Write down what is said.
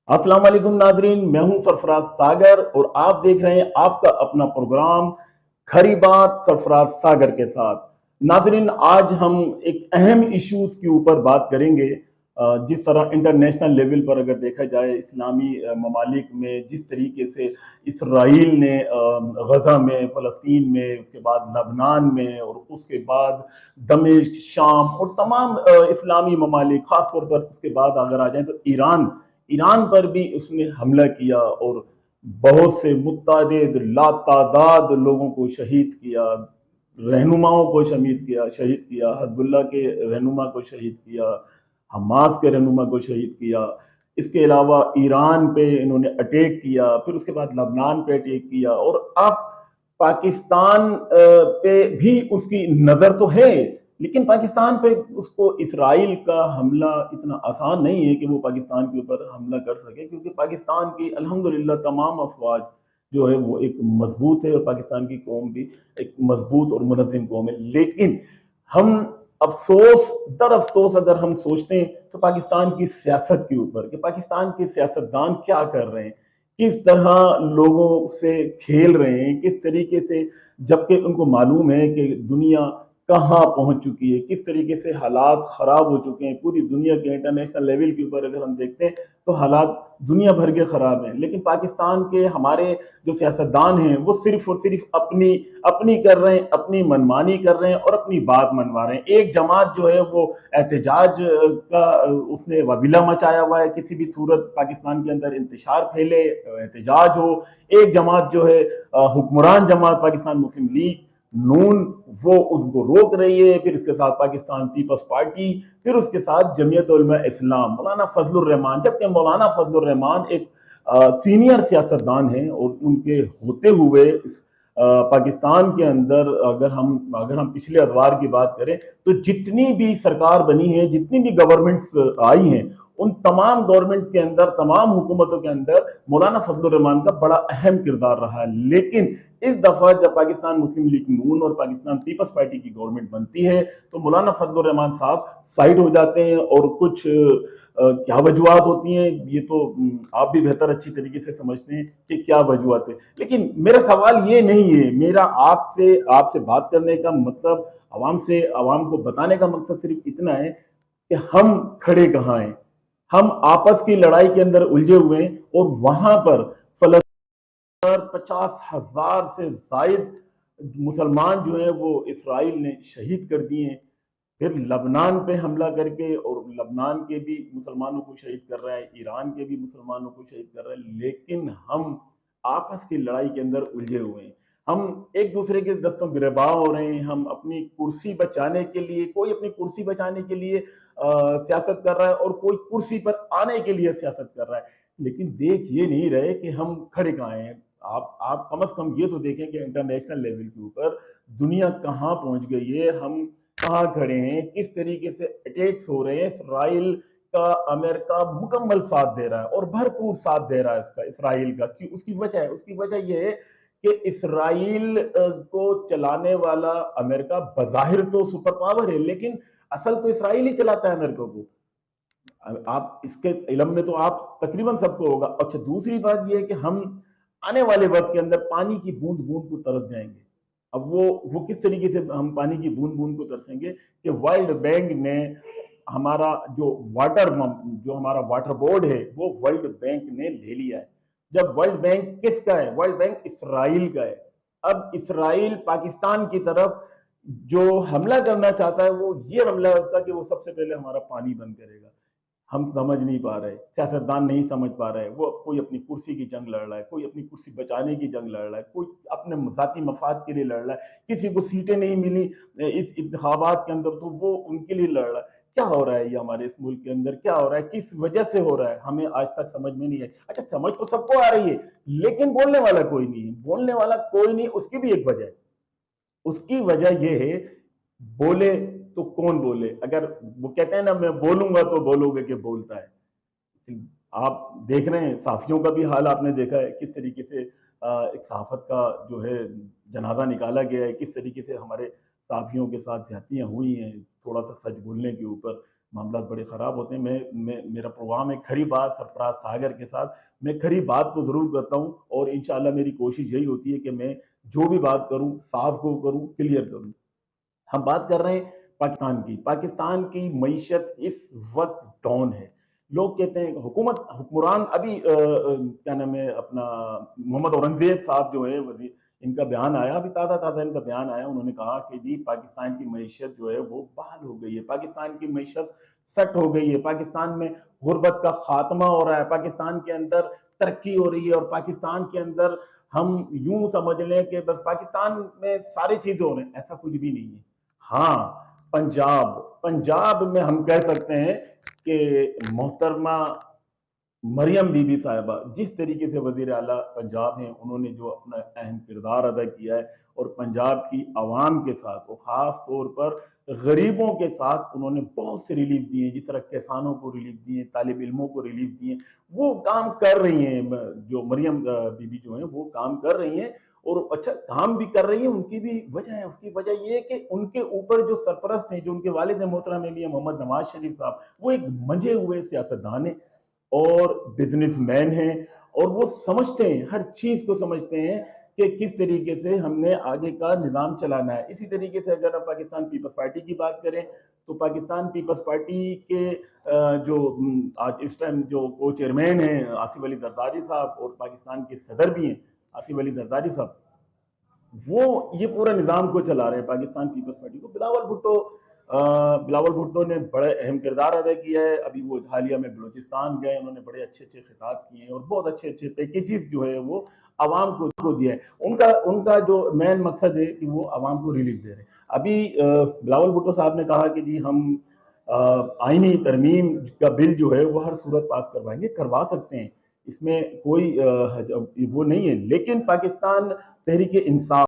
अस्सलाम वालेकुम नाजरीन, मैं हूं सरफराज सागर और आप देख रहे हैं आपका अपना प्रोग्राम खरी बात सरफराज सागर के साथ। नाजरीन, आज हम एक अहम इश्यूज के ऊपर बात करेंगे। जिस तरह इंटरनेशनल लेवल पर अगर देखा जाए इस्लामी ममालिक में जिस तरीके से इसराइल ने गजा में, फ़लस्तीन में, उसके बाद लबनान में और उसके बाद दमिश्क, शाम और तमाम इस्लामी ममालिक, ख़ास तौर पर उसके बाद अगर आ जाए तो ईरान ईरान पर भी उसने हमला किया और बहुत से मुत्तादिद लातादाद लोगों को शहीद किया, रहनुमाओं को शहीद किया, हजबुल्ला के रहनुमा को शहीद किया, हमास के रहनुमा को शहीद किया। इसके अलावा ईरान पे इन्होंने अटैक किया, फिर उसके बाद लबनान पे अटैक किया और अब पाकिस्तान पे भी उसकी नज़र तो है, लेकिन पाकिस्तान पे उसको इसराइल का हमला इतना आसान नहीं है कि वो पाकिस्तान के ऊपर हमला कर सके, क्योंकि पाकिस्तान की अल्हम्दुलिल्लाह तमाम अफवाज जो है वो एक मजबूत है और पाकिस्तान की कौम भी एक मजबूत और मुनज़्ज़म कौम है। लेकिन हम अफसोस दर अफसोस अगर हम सोचते हैं तो पाकिस्तान की सियासत के ऊपर कि पाकिस्तान के सियासतदान क्या कर रहे हैं, किस तरह लोगों से खेल रहे हैं, किस तरीके से, जबकि उनको मालूम है कि दुनिया कहाँ पहुंच चुकी है, किस तरीके से हालात खराब हो चुके हैं पूरी दुनिया के इंटरनेशनल लेवल के ऊपर अगर हम देखते हैं तो हालात दुनिया भर के खराब हैं। लेकिन पाकिस्तान के हमारे जो सियासतदान हैं वो सिर्फ और सिर्फ अपनी अपनी कर रहे हैं, अपनी मनमानी कर रहे हैं और अपनी बात मनवा रहे हैं। एक जमात जो है वो एहतजाज का उसने वबीला मचाया हुआ है, किसी भी सूरत पाकिस्तान के अंदर इंतशार फैले, एहतजाज हो। एक जमात जो है हुक्मरान जमात पाकिस्तान मुस्लिम लीग नून, वो उनको रोक रही है। फिर उसके साथ पाकिस्तान पीपल्स पार्टी, फिर उसके साथ जमीयत उलमा इस्लाम, मौलाना फजलुर रहमान, जबकि मौलाना फजलुर रहमान एक सीनियर सियासतदान हैं और उनके होते हुए पाकिस्तान के अंदर अगर हम पिछले अदवार की बात करें तो जितनी भी सरकार बनी है, जितनी भी गवर्नमेंट्स आई हैं, उन तमाम गवर्नमेंट्स के अंदर, तमाम हुकूमतों के अंदर मौलाना फजलुर रहमान का बड़ा अहम किरदार रहा है। लेकिन इस दफा जब पाकिस्तान मुस्लिम लीग नून और पाकिस्तान पीपल्स पार्टी की गवर्नमेंट बनती है तो मौलाना फजलुर रहमान साहब साइड हो जाते हैं और कुछ क्या वजूहत होती हैं ये तो आप भी बेहतर अच्छी तरीके से समझते हैं कि क्या वजूहत है। लेकिन मेरा सवाल ये नहीं है, मेरा आपसे आपसे बात करने का मतलब, आवाम को बताने का मकसद सिर्फ इतना है कि हम खड़े कहाँ हैं। हम आपस की लड़ाई के अंदर उलझे हुए हैं और वहां पर 50,000 से जायद मुसलमान जो है वो इसराइल ने शहीद कर दिए हैं। फिर लबनान पे हमला करके और लबनान के भी मुसलमानों को शहीद कर रहा है, ईरान के भी मुसलमानों को शहीद कर रहा है। लेकिन हम आपस की लड़ाई के अंदर उलझे हुए हैं, हम एक दूसरे के दस्तों गिरबां हो रहे हैं। हम अपनी कुर्सी बचाने के लिए, कोई अपनी कुर्सी बचाने के लिए सियासत कर रहा है और कोई कुर्सी पर आने के लिए सियासत कर रहा है। लेकिन देख ये नहीं रहे कि हम खड़े कहाँ हैं। आप कम से कम ये तो देखें कि इंटरनेशनल लेवल के ऊपर दुनिया कहाँ पहुंच गई है, हम कहाँ खड़े हैं, किस तरीके से अटैक्स हो रहे हैं। इसराइल का अमेरिका मुकम्मल साथ दे रहा है और भरपूर साथ दे रहा है इसका, इसराइल का। कि उसकी वजह यह है कि इसराइल को चलाने वाला अमेरिका बज़ाहिर तो सुपर पावर है, लेकिन असल तो इसराइल ही चलाता है अमेरिका को। आप इसके इलम में तो आप तकरीबन सबको होगा। अच्छा, दूसरी बात यह है कि हम आने वाले वक्त के अंदर पानी की बूंद बूंद को तरस जाएंगे। अब वो किस तरीके से हम पानी की बूंद बूंद को तरसेंगे कि वर्ल्ड बैंक ने हमारा जो हमारा वाटर बोर्ड है वो वर्ल्ड बैंक ने ले लिया है। जब वर्ल्ड बैंक किसका है? वर्ल्ड बैंक इसराइल का है। अब इसराइल पाकिस्तान की तरफ जो हमला करना चाहता है वो ये हमला है उसका कि वो सबसे पहले हमारा पानी बंद करेगा। हम समझ नहीं पा रहे, सियासतदान नहीं समझ पा रहे। वो कोई अपनी कुर्सी की जंग लड़ रहा है, कोई अपनी कुर्सी बचाने की जंग लड़ रहा है, कोई अपने जाती मफाद के लिए लड़ रहा है। किसी को सीटें नहीं मिली इस इंतखाबात के अंदर तो वो उनके लिए लड़ रहा है। क्या हो रहा है ये हमारे इस मुल्क के अंदर, क्या हो रहा है, किस वजह से हो रहा है, हमें आज तक समझ में नहीं है। अच्छा, समझ तो सबको आ रही है लेकिन बोलने वाला कोई नहीं है। बोलने वाला कोई नहीं, उसकी भी एक वजह है। उसकी वजह यह है, बोले तो कौन बोले। अगर वो कहते हैं ना, मैं बोलूंगा तो बोलोगे कि बोलता है। आप देख रहे हैं साफियों का भी हाल, आपने देखा है किस तरीके से एक सहाफत का जो है जनाजा निकाला गया है, किस तरीके से हमारे साफियों के साथ ज्यादतियां हुई हैं थोड़ा सा सच बोलने के ऊपर। معاملات بڑے خراب ہوتے ہیں. میرا پروگرام ہے کھری بات سرفراز ساگر کے ساتھ. میں کھری بات تو ضرور کرتا ہوں اور انشاءاللہ میری کوشش یہی ہوتی ہے کہ میں جو بھی بات کروں صاف کو کروں, کلیئر کروں. ہم بات کر رہے ہیں پاکستان کی. پاکستان کی معیشت اس وقت ڈاؤن ہے. لوگ کہتے ہیں حکمران ابھی کیا نام ہے اپنا محمد اورنگزیب صاحب جو ہے وزیر, ان کا بیان آیا ابھی تازہ ان کا بیان آیا. انہوں نے کہا کہ جی پاکستان کی معیشت جو ہے وہ بحال ہو گئی ہے, پاکستان کی معیشت سیٹ ہو گئی ہے, پاکستان میں غربت کا خاتمہ ہو رہا ہے, پاکستان کے اندر ترقی ہو رہی ہے, اور پاکستان کے اندر ہم یوں سمجھ لیں کہ بس پاکستان میں ساری چیزیں ہو رہی ہیں. ایسا کچھ بھی نہیں ہے. ہاں پنجاب میں ہم کہہ سکتے ہیں کہ محترمہ مریم بی بی صاحبہ جس طریقے سے وزیر اعلیٰ پنجاب ہیں, انہوں نے جو اپنا اہم کردار ادا کیا ہے اور پنجاب کی عوام کے ساتھ اور خاص طور پر غریبوں کے ساتھ انہوں نے بہت سے ریلیف دیے, جس طرح کسانوں کو ریلیف دیے, طالب علموں کو ریلیف دیے. وہ کام کر رہی ہیں, جو مریم بی بی جو ہیں وہ کام کر رہی ہیں اور اچھا کام بھی کر رہی ہیں. ان کی بھی وجہ ہے, اس کی وجہ یہ ہے کہ ان کے اوپر جو سرپرست ہیں, جو ان کے والد محترم میاں محمد نواز شریف صاحب, وہ ایک منجھے ہوئے سیاستدان ہیں اور بزنس مین ہیں, اور وہ سمجھتے ہیں, ہر چیز کو سمجھتے ہیں کہ کس طریقے سے ہم نے آگے کا نظام چلانا ہے. اسی طریقے سے اگر ہم پاکستان پیپلز پارٹی کی بات کریں تو پاکستان پیپلز پارٹی کے جو آج اس ٹائم جو کو چیئرمین ہیں آصف علی زرداری صاحب, اور پاکستان کے صدر بھی ہیں آصف علی زرداری صاحب, وہ یہ پورا نظام کو چلا رہے ہیں پاکستان پیپلز پارٹی کو. بلاول بھٹو نے بڑے اہم کردار ادا کیا ہے. ابھی وہ حالیہ میں بلوچستان گئے, انہوں نے بڑے اچھے خطاب کیے ہیں اور بہت اچھے پیکیجز جو ہے وہ عوام کو دیا ہے. ان کا جو مین مقصد ہے کہ وہ عوام کو ریلیف دے رہے ہیں. ابھی بلاول بھٹو صاحب نے کہا کہ جی ہم آئینی ترمیم کا بل جو ہے وہ ہر صورت پاس کروائیں گے, کروا سکتے ہیں, اس میں کوئی وہ نہیں ہے. لیکن پاکستان تحریک انصاف